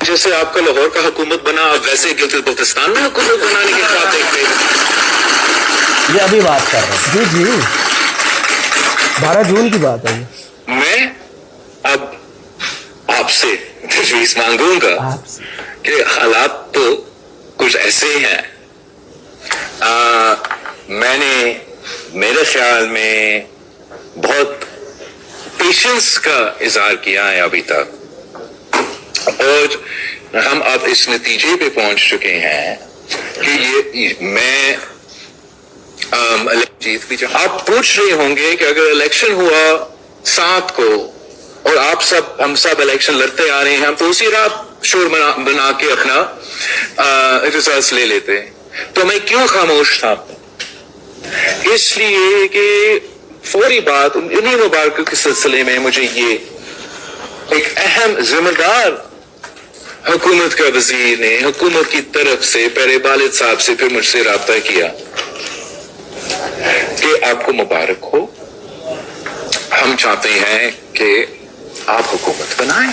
جیسے آپ کا لاہور کا حکومت بنا، آپ ویسے گلگت بلتستان میں حکومت بنانے کے خواب دیکھتے ہیں؟ یہ ابھی بات کر رہے ہیں جی 12 جون کی بات ہے یہ. میں اب آپ سے تجویز مانگوں گا آپ سے کہ حالات تو کچھ ایسے ہی ہیں. میں نے میرے خیال میں بہت پیشنس کا اظہار کیا ہے ابھی تک، اور ہم اب اس نتیجے پہ پہنچ چکے ہیں کہ یہ میں جیت بھی جاؤں. آپ پوچھ رہے ہوں گے کہ اگر الیکشن ہوا 7 کو اور ہم سب الیکشن لڑتے آ رہے ہیں، ہم تو اسی رات شور بنا کے اپنا ریزلٹس لے لیتے، تو میں کیوں خاموش تھا؟ اس لیے کہ فوری بات انہی مبارکوں کے سلسلے میں مجھے یہ ایک اہم ذمہ دار حکومت کا وزیر نے حکومت کی طرف سے پہلے والد صاحب سے پھر مجھ سے رابطہ کیا کہ آپ کو مبارک ہو، ہم چاہتے ہیں کہ آپ حکومت بنائیں،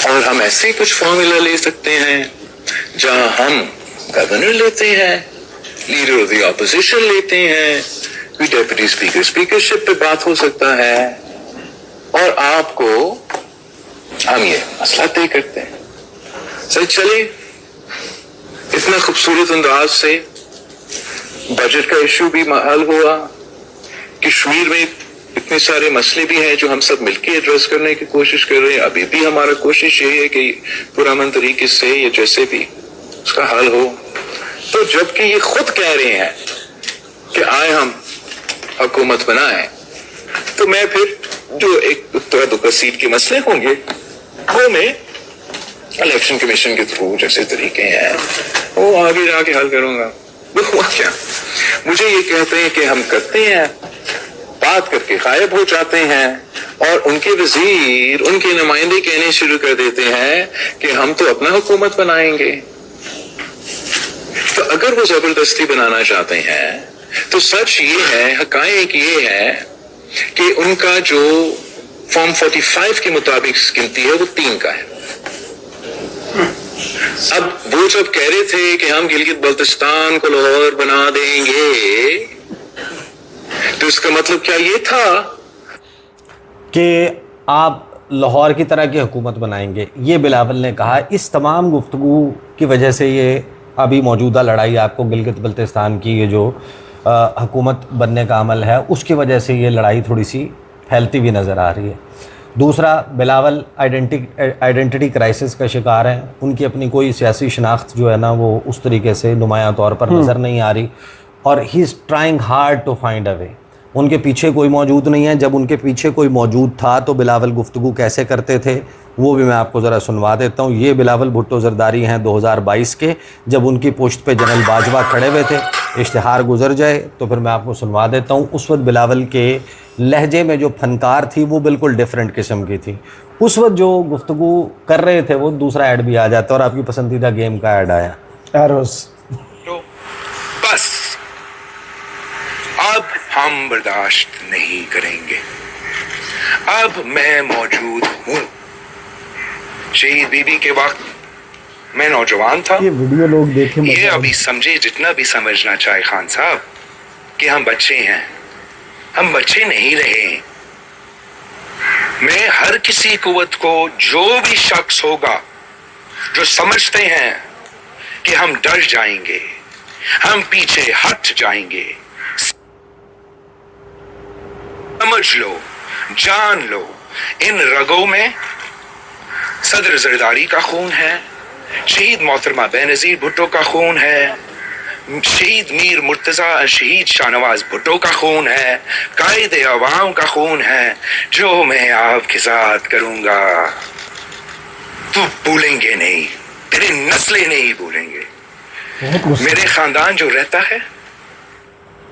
اور ہم ایسے کچھ فارمولا لے سکتے ہیں جہاں ہم گورنر لیتے ہیں، لیڈر آف دی اپوزیشن لیتے ہیں، کوئی ڈیپٹی اسپیکرشپ پہ بات ہو سکتا ہے، اور آپ کو ہم یہ مسئلہ طے کرتے ہیں. سر چلے اتنا خوبصورت انداز سے بجٹ کا ایشو بھی حل ہوا، کشمیر میں اتنے سارے مسئلے بھی ہیں جو ہم سب مل کے ایڈریس کرنے کی کوشش کر رہے ہیں. ابھی بھی ہمارا کوشش یہ ہے کہ پرامن طریقے سے یا جیسے بھی اس کا حل ہو. تو جب کہ یہ خود کہہ رہے ہیں کہ آئے ہم حکومت بنائیں، تو میں پھر جو ایک دکا سیٹ کے مسئلے ہوں گے وہ میں الیکشن کمیشن کے تھرو جیسے طریقے ہیں وہ آگے جا کے حل کروں گا. ہوا کیا؟ مجھے یہ کہتے ہیں کہ ہم کرتے ہیں، بات کر کے غائب ہو جاتے ہیں، اور ان کے وزیر ان کے نمائندے کہنے شروع کر دیتے ہیں کہ ہم تو اپنا حکومت بنائیں گے. تو اگر وہ زبردستی بنانا چاہتے ہیں تو سچ یہ ہے، حقائق یہ ہے کہ ان کا جو فارم 45 کے مطابق گنتی ہے وہ 3 کا ہے. اب وہ جب کہہ رہے تھے کہ ہم گلگت بلتستان کو لاہور بنا دیں گے، تو اس کا مطلب کیا یہ تھا کہ آپ لاہور کی طرح کی حکومت بنائیں گے؟ یہ بلاول نے کہا. اس تمام گفتگو کی وجہ سے یہ ابھی موجودہ لڑائی آپ کو گلگت بلتستان کی یہ جو حکومت بننے کا عمل ہے اس کی وجہ سے یہ لڑائی تھوڑی سی پھیلتی ہوئی نظر آ رہی ہے. دوسرا، بلاول آئیڈینٹی کرائسس کا شکار ہیں. ان کی اپنی کوئی سیاسی شناخت جو ہے نا وہ اس طریقے سے نمایاں طور پر نظر نہیں آ رہی، اور he is trying hard to find a way. ان کے پیچھے کوئی موجود نہیں ہے. جب ان کے پیچھے کوئی موجود تھا تو بلاول گفتگو کیسے کرتے تھے وہ بھی میں آپ کو ذرا سنوا دیتا ہوں. یہ بلاول بھٹو زرداری ہیں 2022 کے، جب ان کی پشت پہ جنرل باجوہ کھڑے ہوئے تھے. اشتہار گزر جائے تو پھر میں آپ کو سنوا دیتا ہوں. اس وقت بلاول کے لہجے میں جو فنکار تھی وہ بالکل ڈیفرنٹ قسم کی تھی. اس وقت جو گفتگو کر رہے تھے وہ دوسرا ایڈ بھی آ جاتا اور آپ کی پسندیدہ گیم کا ایڈ آیا ایروز. تو بس اب ہم برداشت نہیں کریں گے. اب میں موجود ہوں. شہید بی بی کے وقت میں نوجوان تھا. یہ ویڈیو لوگ دیکھیں. یہ ابھی سمجھے جتنا بھی سمجھنا چاہے خان صاحب کہ ہم بچے ہیں، ہم بچے نہیں رہے. میں ہر کسی قوت کو، جو بھی شخص ہوگا جو سمجھتے ہیں کہ ہم ڈر جائیں گے، ہم پیچھے ہٹ جائیں گے، سمجھ لو، جان لو، ان رگوں میں صدر زرداری کا خون ہے، شہید محترمہ بینظیر بھٹو کا خون ہے، شہید میر مرتضیٰ شہید شاہنواز بھٹو کا خون ہے، قائد عوام کا خون ہے. جو میں آپ کے ساتھ کروں گا تو بھولیں گے نہیں، تیرے نسلیں نہیں بھولیں گے. میرے خاندان جو رہتا ہے،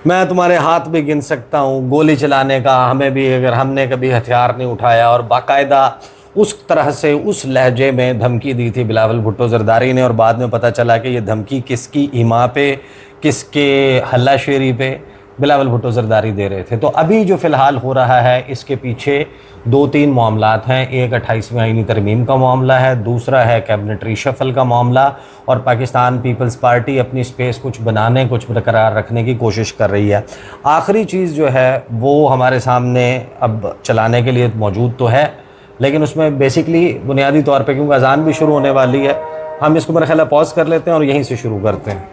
میں تمہارے ہاتھ بھی گن سکتا ہوں. گولی چلانے کا ہمیں بھی، اگر ہم نے کبھی ہتھیار نہیں اٹھایا. اور باقاعدہ اس طرح سے اس لہجے میں دھمکی دی تھی بلاول بھٹو زرداری نے، اور بعد میں پتہ چلا کہ یہ دھمکی کس کی ایما پہ، کس کے ہلہ شیری پہ، بلاول بھٹو زرداری دے رہے تھے. تو ابھی جو فی الحال ہو رہا ہے اس کے پیچھے 2-3 معاملات ہیں. ایک 28ویں آئینی ترمیم کا معاملہ ہے, دوسرا ہے کیبنٹ ریشفل کا معاملہ, اور پاکستان پیپلز پارٹی اپنی سپیس کچھ بنانے, کچھ برقرار رکھنے کی کوشش کر رہی ہے. آخری چیز جو ہے وہ ہمارے سامنے اب چلانے کے لیے موجود تو ہے, لیکن اس میں بیسکلی بنیادی طور پہ کیونکہ اذان بھی شروع ہونے والی ہے, ہم اس کو میرا خیال ہے پاز کر لیتے ہیں اور یہیں سے شروع کرتے ہیں.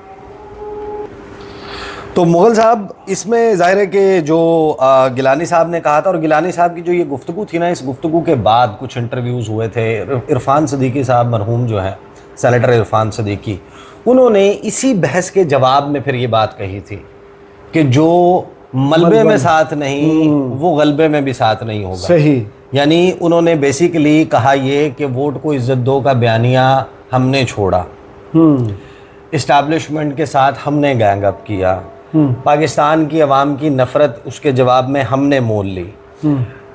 تو مغل صاحب, اس میں ظاہر ہے کہ جو گیلانی صاحب نے کہا تھا, اور گیلانی صاحب کی جو یہ گفتگو تھی نا, اس گفتگو کے بعد کچھ انٹرویوز ہوئے تھے. عرفان صدیقی صاحب مرحوم جو ہیں, سینیٹر عرفان صدیقی, انہوں نے اسی بحث کے جواب میں پھر یہ بات کہی تھی کہ جو ملبے میں ساتھ نہیں وہ غلبے میں بھی ساتھ نہیں ہوگا. صحیح. یعنی انہوں نے بیسیکلی کہا یہ کہ ووٹ کو عزت دو کا بیانیہ ہم نے چھوڑا, اسٹیبلشمنٹ کے ساتھ ہم نے گینگ اپ کیا, پاکستان کی عوام کی نفرت اس کے جواب میں ہم نے مول لی,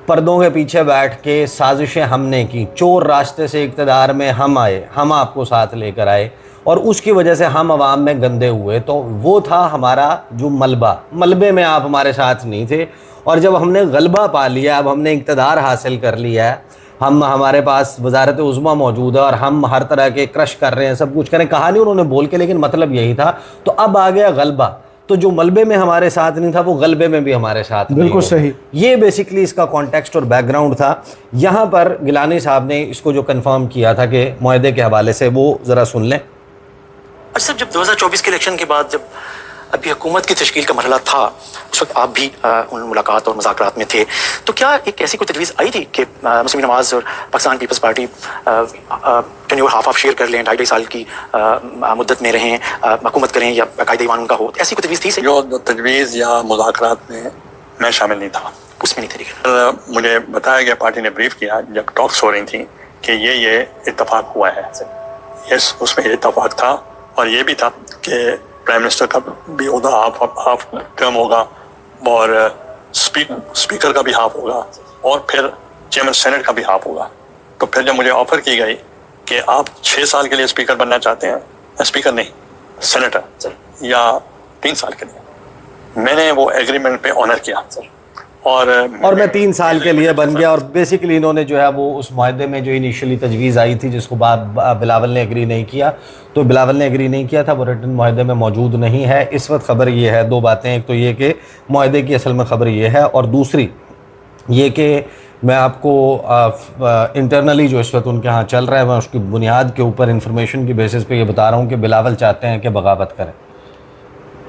پردوں کے پیچھے بیٹھ کے سازشیں ہم نے کی, چور راستے سے اقتدار میں ہم آئے, ہم آپ کو ساتھ لے کر آئے, اور اس کی وجہ سے ہم عوام میں گندے ہوئے. تو وہ تھا ہمارا جو ملبے میں آپ ہمارے ساتھ نہیں تھے, اور جب ہم نے غلبہ پا لیا, اب ہم نے اقتدار حاصل کر لیا ہے, ہمارے پاس وزارت عظمیٰ موجود ہے اور ہم ہر طرح کے کرش کر رہے ہیں, سب کچھ کریں. کہا نہیں انہوں نے بول کے, لیکن مطلب یہی تھا. تو اب آ گیا غلبہ, تو جو ملبے میں ہمارے ساتھ نہیں تھا وہ غلبے میں بھی ہمارے ساتھ نہیں. بالکل صحیح. یہ بیسکلی اس کا کانٹیکسٹ اور بیک گراؤنڈ تھا. یہاں پر گیلانی صاحب نے اس کو جو کنفرم کیا تھا کہ معاہدے کے حوالے سے, وہ ذرا سن لیں. اچھا, جب 2024 کے الیکشن کے بعد جب ابھی حکومت کی تشکیل کا مرحلہ تھا, اس وقت آپ بھی ان ملاقات اور مذاکرات میں تھے, تو کیا ایک ایسی کوئی تجویز آئی تھی کہ مسلم نواز اور Pakistan peoples party tenure half share کر لیں, 2.5 سال کی مدت میں رہیں, حکومت کریں یا قائد ایوان ان کا ہو, ایسی کوئی تجویز تھی؟ جو تجویز یا مذاکرات میں شامل نہیں تھا, اس میں نہیں تھی. مجھے بتایا گیا, پارٹی نے بریف کیا جب ٹاکس ہو رہی تھیں کہ یہ اتفاق ہوا ہے. یس, اس میں یہ اتفاق تھا, اور یہ بھی تھا کہ پرائم منسٹر کا بھی عہدہ ہاف ٹرم ہوگا, اور اسپیکر کا بھی ہاف ہوگا, اور پھر چیئرمین سینٹ کا بھی ہاف ہوگا. تو پھر جب مجھے آفر کی گئی کہ آپ 6 سال کے لیے اسپیکر بننا چاہتے ہیں, اسپیکر نہیں سینیٹر, یا 3 سال کے لیے, میں نے وہ ایگریمنٹ پہ آنر کیا, اور میں 3 سال کے لیے بن گیا. اور بیسیکلی انہوں نے جو ہے وہ اس معاہدے میں جو انیشلی تجویز آئی تھی, جس کو بلاول نے ایگری نہیں کیا, تو بلاول نے ایگری نہیں کیا تھا, وہ ریٹن معاہدے میں موجود نہیں ہے اس وقت. خبر یہ ہے, 2 باتیں, ایک تو یہ کہ معاہدے کی اصل میں خبر یہ ہے, اور دوسری یہ کہ میں آپ کو انٹرنلی جو اس وقت ان کے ہاں چل رہا ہے, میں اس کی بنیاد کے اوپر انفارمیشن کی بیسس پہ یہ بتا رہا ہوں کہ بلاول چاہتے ہیں کہ بغاوت کریں,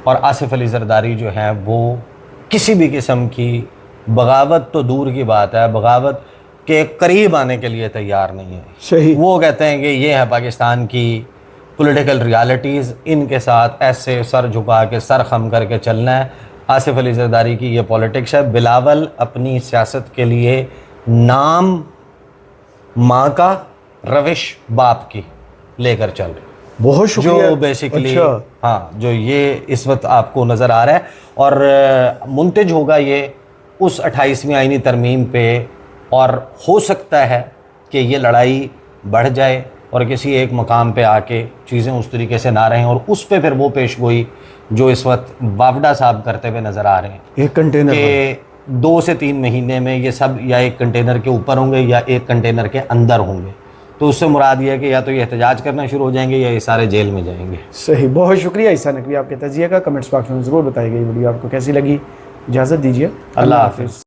اور آصف علی زرداری جو ہیں وہ کسی بھی قسم کی بغاوت تو دور کی بات ہے, بغاوت کے قریب آنے کے لیے تیار نہیں ہے. صحیح. وہ کہتے ہیں کہ یہ ہے پاکستان کی پولیٹیکل ریالٹیز, ان کے ساتھ ایسے سر جھکا کے, سر خم کر کے چلنا ہے. آصف علی زرداری کی یہ پولیٹکس ہے. بلاول اپنی سیاست کے لیے نام ماں کا, روش باپ کی لے کر چل رہے, بہت شکریہ. جو بیسیکلی ہاں جو یہ اس وقت آپ کو نظر آ رہا ہے, اور منتج ہوگا یہ اس 28ویں آئینی ترمیم پہ, اور ہو سکتا ہے کہ یہ لڑائی بڑھ جائے اور کسی ایک مقام پہ آ کے چیزیں اس طریقے سے نہ رہیں, اور اس پہ پھر وہ پیش گوئی جو اس وقت وافڈا صاحب کرتے ہوئے نظر آ رہے ہیں, ایک کنٹینر کہ 2 سے 3 مہینے میں یہ سب یا ایک کنٹینر کے اوپر ہوں گے یا ایک کنٹینر کے اندر ہوں گے. تو اس سے مراد یہ ہے کہ یا تو یہ احتجاج کرنا شروع ہو جائیں گے یا یہ سارے جیل میں جائیں گے. صحیح. بہت شکریہ عیسیٰ نقوی آپ کے تجزیے کا. کمنٹس باکس میں ضرور بتائی گئی ویڈیو آپ کو کیسی لگی. اجازت دیجیے, اللہ حافظ.